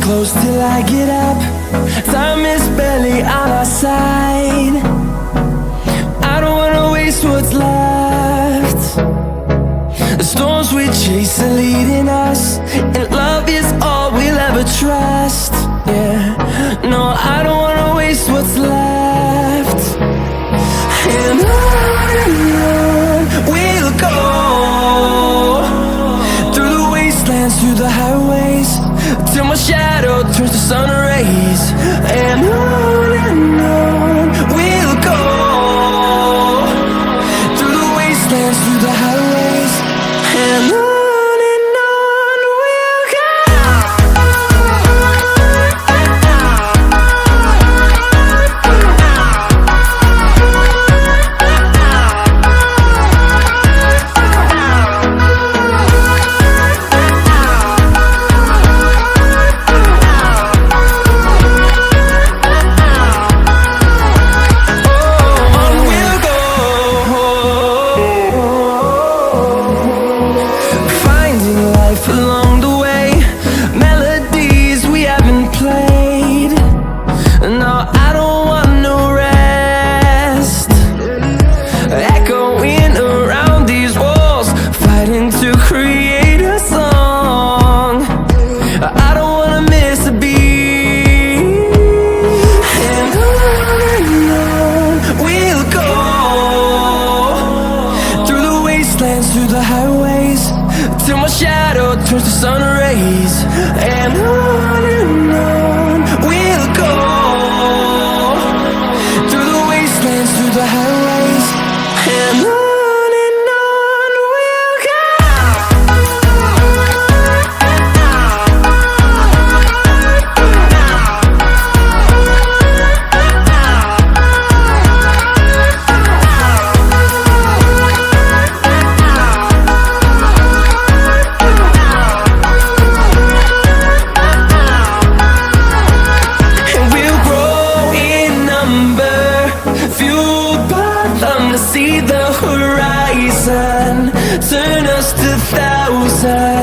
close till I get up. Time is barely on our side. I don't wanna waste what's left. The storms we chase are leading us, and love is all we'll ever trust. Yeah, no, I don't wanna waste what's left. And on we'll go, through the wastelands, through the highways, till my shadow turns to sun rays. And on we'll go, through the wastelands, through the highways, and on we'll go. Along the way, melodies we haven't played. No, I don't want no rest. Echoing around these walls, fighting to create a song. I don't wanna miss a beat. And on we'll go, through the wastelands, through the highways, till my shadow turns to sun rays. And on we'll go, through the wastelands, through the highways, and on we'll go. See the horizon, turn us to thousands.